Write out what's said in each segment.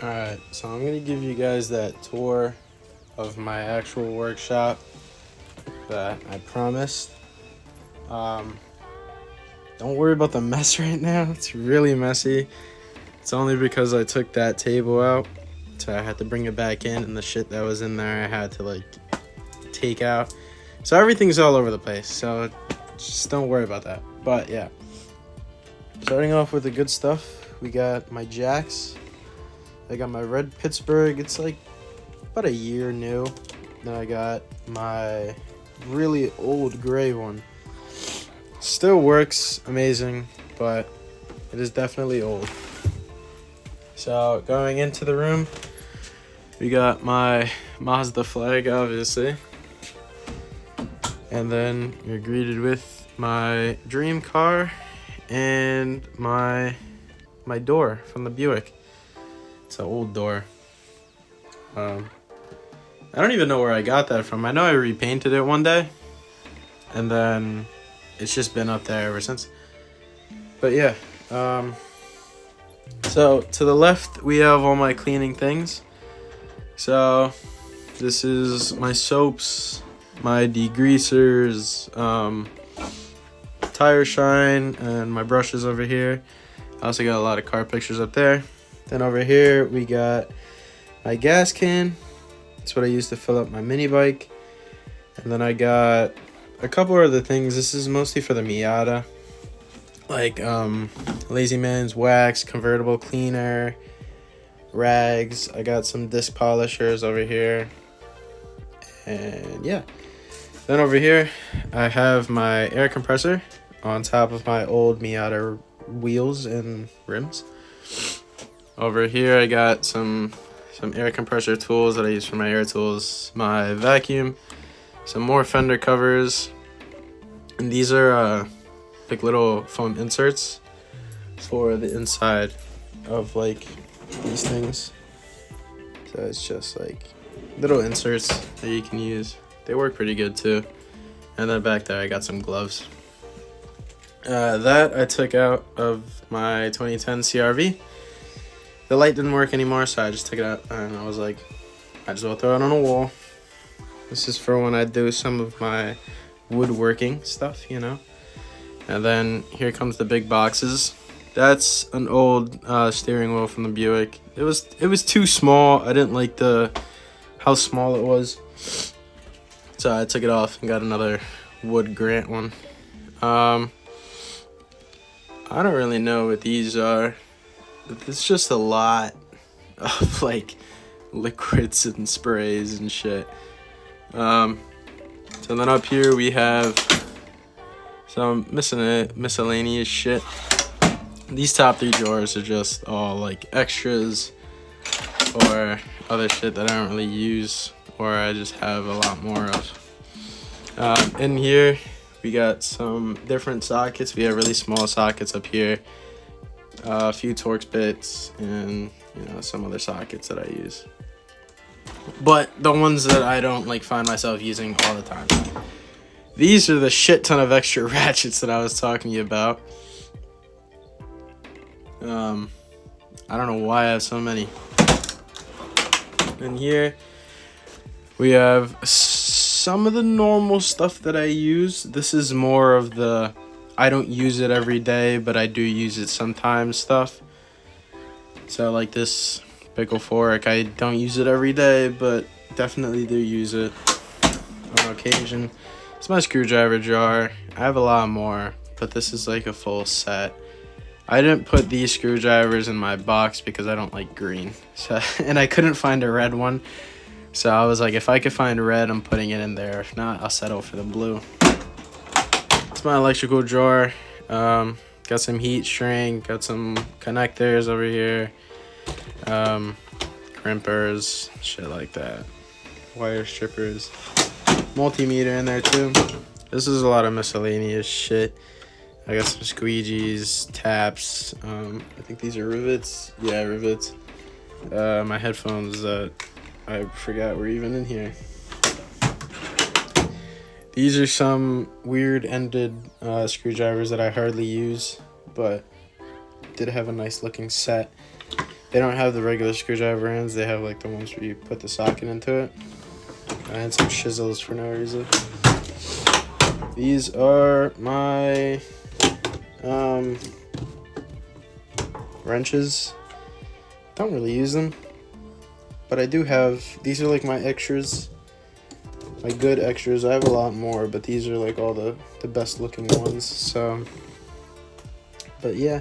Alright, so I'm gonna give you guys that tour of my actual workshop that I promised. Um, don't worry about the mess right now. It's really messy. It's only because I took that table out, so I had to bring it back in, and the shit that was in there I had to like take out. So everything's all over the place. So just don't worry about that. But yeah, starting off with the good stuff, we got my jacks. I got my red Pittsburgh. It's like about a year new. Then I got my really old gray one. Still works amazing, but it is definitely old. So going into the room, we got my Mazda flag, obviously. And then you're greeted with my dream car and my door from the Buick. It's an old door. I don't even know where I got that from. I know I repainted it one day, and then it's just been up there ever since. But yeah, so to the left we have all my cleaning things. So this is my soaps, my degreasers, tire shine, and my brushes over here. I also got a lot of car pictures up there. Then over here we got my gas can. That's what I use to fill up my mini bike. And then I got a couple other things. This is mostly for the Miata, like Lazy Man's wax, convertible cleaner, rags. I got some disc polishers over here, and yeah. Then over here I have my air compressor on top of my old Miata wheels and rims. Over here I got some air compressor tools that I use for my air tools, my vacuum, some more fender covers, and these are like little foam inserts for the inside of like these things. So it's just like little inserts that you can use. They work pretty good too. And then back there I got some gloves. That I took out of my 2010 CRV. The light didn't work anymore, so I just took it out, and I was like, I just will throw it on a wall. This is for when I do some of my woodworking stuff, you know. And then here comes the big boxes. That's an old steering wheel from the Buick. It was too small. I didn't like how small it was, so I took it off and got another wood Grant one. I don't really know what these are. It's just a lot of like liquids and sprays and shit. So then up here we have some miscellaneous shit. These top 3 drawers are just all like extras or other shit that I don't really use or I just have a lot more of. In here we got some different sockets. We have really small sockets up here. A few Torx bits, and some other sockets that I use, but the ones that I don't like find myself using all the time. These are the shit ton of extra ratchets that I was talking to you about. I don't know why I have so many. And here we have some of the normal stuff that I use. This is more of the I don't use it every day, but I do use it sometimes stuff. So like this pickle fork, I don't use it every day, but definitely do use it on occasion. It's my screwdriver jar. I have a lot more, but this is like a full set. I didn't put these screwdrivers in my box because I don't like green. So, and I couldn't find a red one. So I was like, if I could find red, I'm putting it in there. If not, I'll settle for the blue. It's my electrical drawer. Got some heat shrink, got some connectors over here, crimpers, shit like that, wire strippers, multimeter in there too. This is a lot of miscellaneous shit. I got some squeegees, taps, I think these are rivets. Yeah, rivets. My headphones that I forgot were even in here. These are some weird ended screwdrivers that I hardly use, but did have a nice looking set. They don't have the regular screwdriver ends. They have like the ones where you put the socket into it. And some chisels for no reason. These are my wrenches. Don't really use them, but I do have, these are like my extras, my good extras. I have a lot more, but these are like all the best looking ones. So, but yeah,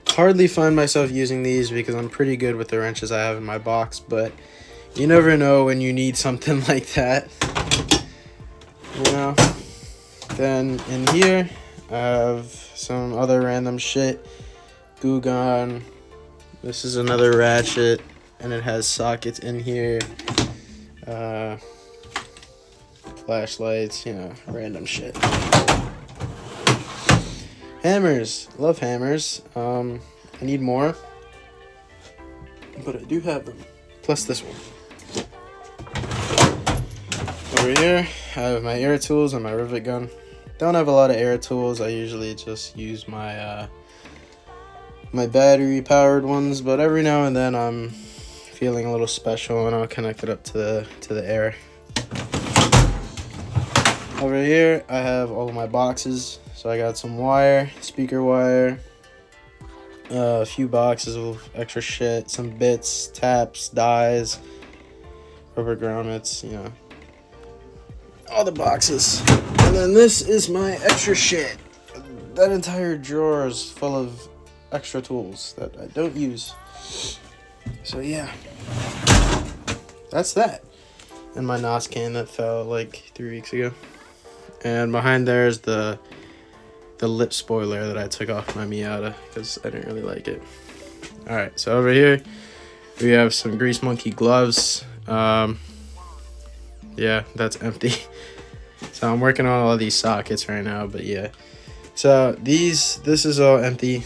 hardly find myself using these because I'm pretty good with the wrenches I have in my box, but you never know when you need something like that, you know. Then in here I have some other random shit. Glue gun. This is another ratchet, and it has sockets in here. Flashlights, you know, random shit. Hammers. Love hammers. I need more, but I do have them. Plus this one. Over here, I have my air tools and my rivet gun. Don't have a lot of air tools. I usually just use my my battery powered ones, but every now and then I'm feeling a little special and I'll connect it up to the air. Over here I have all of my boxes. So I got some wire, speaker wire, a few boxes of extra shit, some bits, taps, dies, rubber grommets, you know, all the boxes. And then this is my extra shit. That entire drawer is full of extra tools that I don't use. So yeah, that's that. And my NOS can that fell like 3 weeks ago. And behind there is the lip spoiler that I took off my Miata because I didn't really like it. All right, so over here we have some Grease Monkey gloves. Yeah, that's empty. So I'm working on all these sockets right now, but yeah. So this is all empty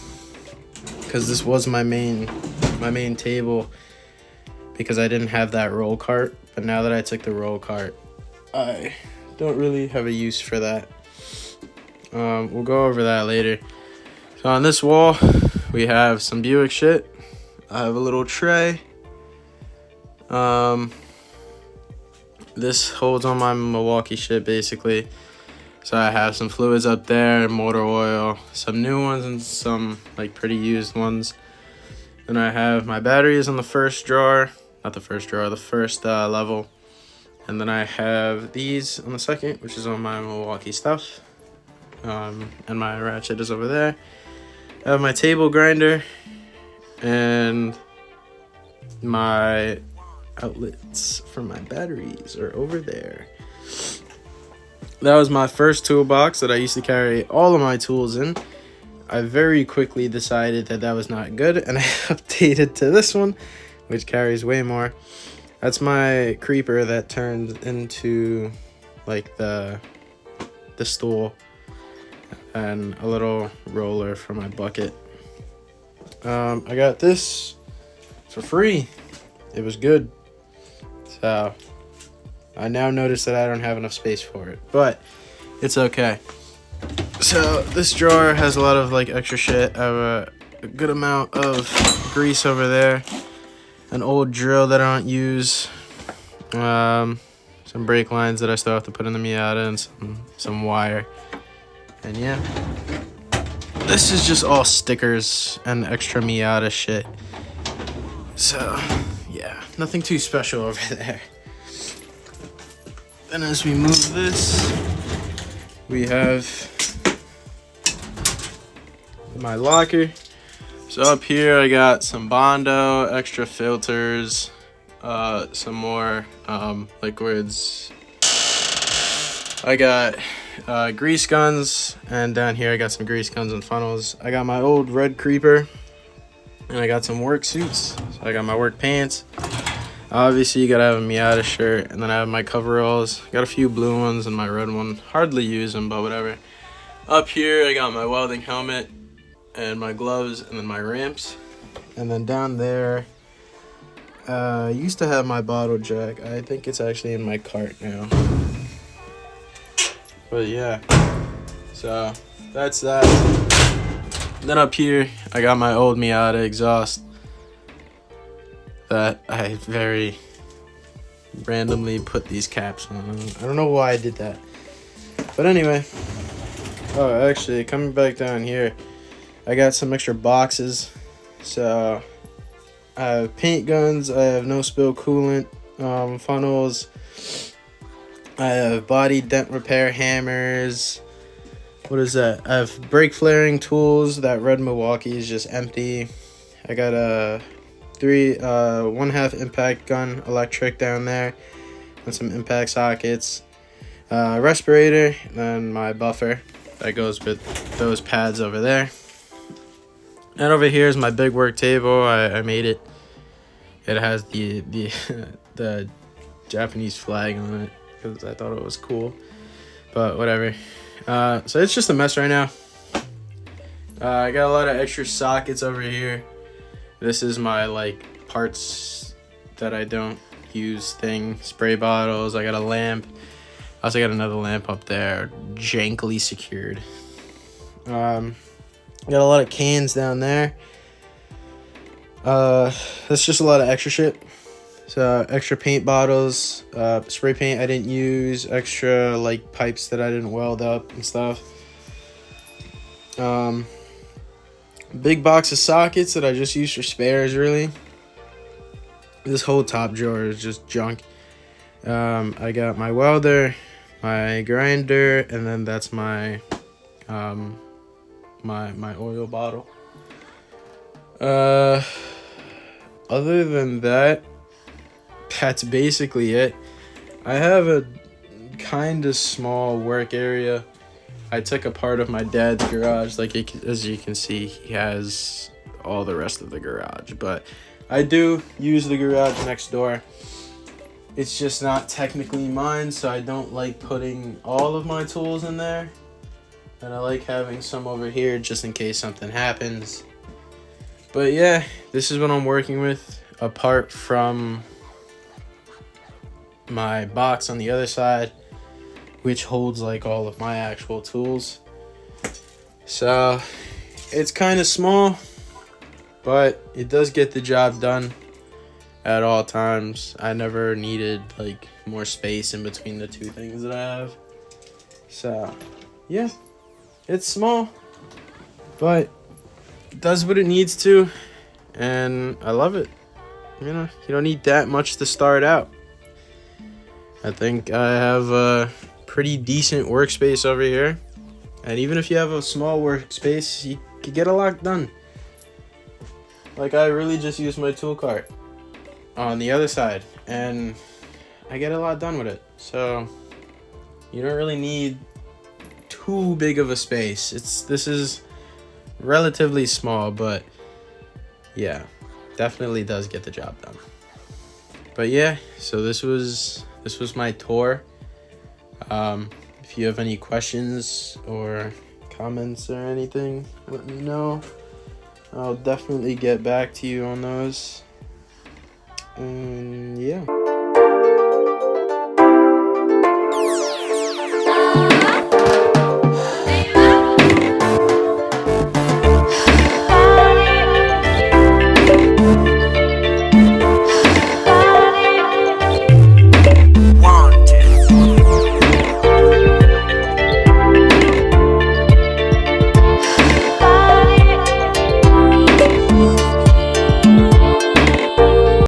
because this was my main table because I didn't have that roll cart. But now that I took the roll cart, I don't really have a use for that. We'll go over that later. So on this wall, we have some Buick shit. I have a little tray. This holds on my Milwaukee shit basically. So I have some fluids up there, motor oil, some new ones and some like pretty used ones. Then I have my batteries on the first drawer, not the first drawer, the first level. And then I have these on the second, which is on my Milwaukee stuff. And my ratchet is over there. I have my table grinder and my outlets for my batteries are over there. That was my first toolbox that I used to carry all of my tools in. I very quickly decided that that was not good, and I updated to this one, which carries way more. That's my creeper that turned into like the stool, and a little roller for my bucket. I got this for free. It was good. So I now notice that I don't have enough space for it, but it's okay. So this drawer has a lot of like extra shit. I have a good amount of grease over there, an old drill that I don't use, some brake lines that I still have to put in the Miata, and some wire. And yeah, this is just all stickers and extra Miata shit. So yeah, nothing too special over there. Then as we move this, we have my locker. So up here I got some Bondo, extra filters, some more liquids. I got grease guns, and down here I got some grease guns and funnels. I got my old red creeper, and I got some work suits. So I got my work pants. Obviously you gotta have a Miata shirt, and then I have my coveralls. Got a few blue ones and my red one. Hardly use them, but whatever. Up here I got my welding helmet and my gloves, and then my ramps. And then down there, I used to have my bottle jack. I think it's actually in my cart now. But yeah, so that's that. Then up here, I got my old Miata exhaust. that I very randomly put these caps on. I don't know why I did that. But anyway. Oh, actually, coming back down here, I got some extra boxes. So, I have paint guns, I have no spill coolant funnels, I have body dent repair hammers. What is that? I have brake flaring tools. That red Milwaukee is just empty. I got a 1/2 impact gun electric down there and some impact sockets, respirator, and then my buffer that goes with those pads over there. And over here is my big work table. I made it. It has the the Japanese flag on it because I thought it was cool, but whatever. So it's just a mess right now. I got a lot of extra sockets over here. This is my like parts that I don't use thing. Spray bottles. I got a lamp. I also got another lamp up there, jankily secured. Got a lot of cans down there. That's just a lot of extra shit. So extra paint bottles, spray paint I didn't use, extra like pipes that I didn't weld up and stuff. Big box of sockets that I just used for spares, really. This whole top drawer is just junk. I got my welder, my grinder, and then that's my my oil bottle. Other than that, that's basically it. I have a kind of small work area. I took a part of my dad's garage. As you can see, he has all the rest of the garage. But I do use the garage next door. It's just not technically mine, so I don't like putting all of my tools in there. And I like having some over here just in case something happens. But yeah, this is what I'm working with, apart from my box on the other side, which holds like all of my actual tools. So it's kind of small, but it does get the job done at all times. I never needed like more space in between the two things that I have. So yeah, it's small, but it does what it needs to, and I love it. You know, you don't need that much to start out. I think I have a pretty decent workspace over here. And even if you have a small workspace, you can get a lot done. Like, I really just use my tool cart on the other side, and I get a lot done with it. So, you don't really need too big of a space. This is relatively small, but yeah, definitely does get the job done. But yeah, so this was my tour. If you have any questions or comments or anything, let me know. I'll definitely get back to you on those. And yeah.